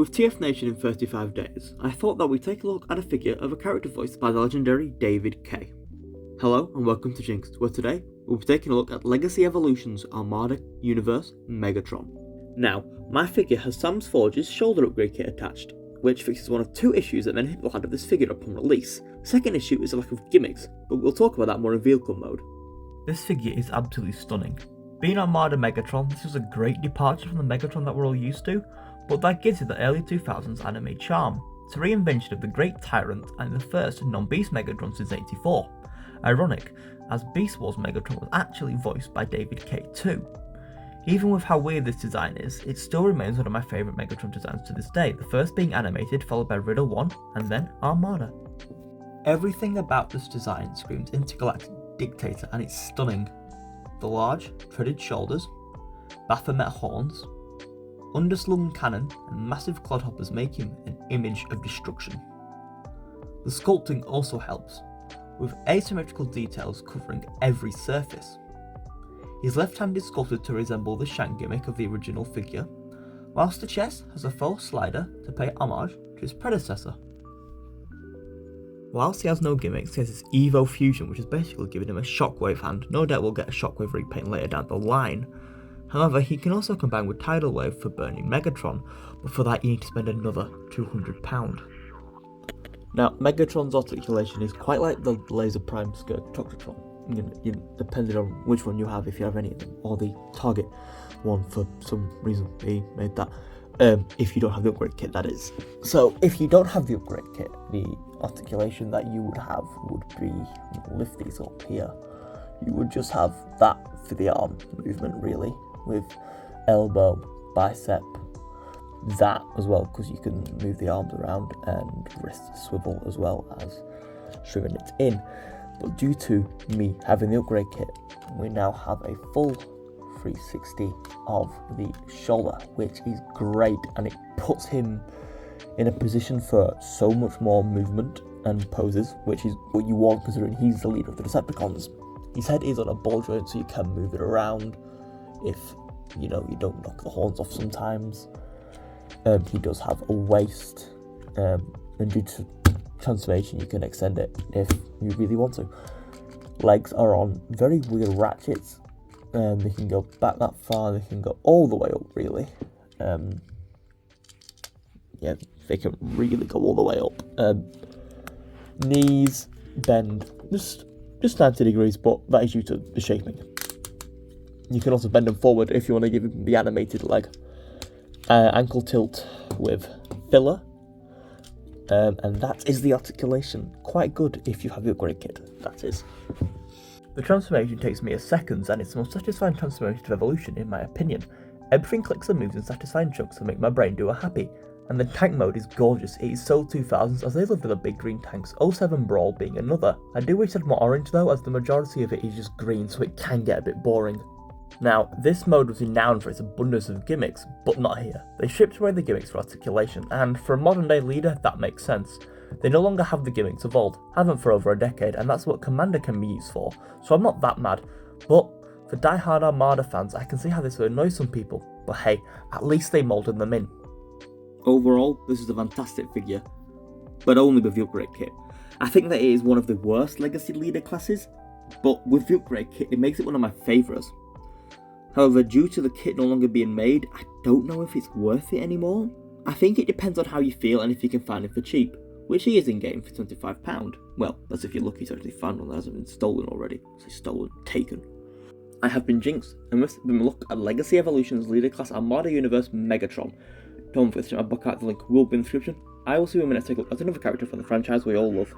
With TF Nation in 35 days, I thought that we'd take a look at a figure of a character voiced by the legendary David K. Hello and welcome to Jinx, where today we'll be taking a look at Legacy Evolution's Armada universe Megatron. Now, my figure has Sam's Forge's shoulder upgrade kit attached, which fixes one of two issues that many people had of this figure upon release. The second issue is a lack of gimmicks, but we'll talk about that more in vehicle mode. This figure is absolutely stunning. Being Armada Megatron, this was a great departure from the Megatron that we're all used to, but that gives it the early 2000s anime charm. It's a reinvention of the Great Tyrant and the first non-Beast Megatron since '84. Ironic, as Beast Wars Megatron was actually voiced by David K too. Even with how weird this design is, it still remains one of my favourite Megatron designs to this day, the first being animated, followed by Riddle 1, and then Armada. Everything about this design screams intergalactic dictator, and it's stunning. The large, threaded shoulders, Baphomet horns, underslung cannon, and massive clodhoppers make him an image of destruction. The sculpting also helps, with asymmetrical details covering every surface. His left hand is sculpted to resemble the shank gimmick of the original figure, whilst the chest has a faux slider to pay homage to his predecessor. Whilst he has no gimmicks, he has his Evo Fusion, which is basically giving him a shockwave hand. No doubt we'll get a shockwave repaint later down the line. However, he can also combine with Tidal Wave for burning Megatron, but for that you need to spend another £200. Now, Megatron's articulation is quite like the Laser Prime Skirt Toxitron, depending on which one you have, if you have any of them, or the Target one for some reason he made that. If you don't have the upgrade kit, that is. So, if you don't have the upgrade kit, the articulation that you would have would be, lift these up here, you would just have that for the arm movement really, with elbow, bicep, that as well, because you can move the arms around, and wrist swivel as well as shoving it in. But due to me having the upgrade kit, we now have a full 360 of the shoulder, which is great, and it puts him in a position for so much more movement and poses, which is what you want considering he's the leader of the Decepticons. His head is on a ball joint, so you can move it around if you don't knock the horns off sometimes. He does have a waist, and due to transformation you can extend it if you really want to. Legs are on very weird ratchets. They can go back that far, they can go all the way up really. Yeah, they can really go all the way up. Knees bend just 90 degrees, but that is due to the shaping. You can also bend them forward if you want to give them the animated leg. Ankle tilt with filler. And that is the articulation. Quite good if you have the upgrade kit, that is. The transformation takes mere seconds, and it's the most satisfying transformation of Evolution in my opinion. Everything clicks and moves in satisfying chunks that make my brain do a happy. And the tank mode is gorgeous. It is so 2000s as they love the big green tanks, 07 Brawl being another. I do wish it had more orange though, as the majority of it is just green, so it can get a bit boring. Now, this mode was renowned for its abundance of gimmicks, but not here. They stripped away the gimmicks for articulation, and for a modern day leader, that makes sense. They no longer have the gimmicks of old, haven't for over a decade, and that's what Commander can be used for, so I'm not that mad. But for die-hard Armada fans, I can see how this will annoy some people, but hey, at least they moulded them in. Overall, this is a fantastic figure, but only with the upgrade kit. I think that it is one of the worst Legacy leader classes, but with the upgrade kit, it makes it one of my favourites. However, due to the kit no longer being made, I don't know if it's worth it anymore. I think it depends on how you feel and if you can find it for cheap, which he is in game for £25. Well, that's if you're lucky to actually find one that hasn't been stolen already. Say stolen, taken. I have been Jinx, and this has been a look at Legacy Evolution's leader class Armada Universe Megatron. Don't forget to check my book out, the link will be in the description. I will see you in a minute to take a look at another character from the franchise we all love.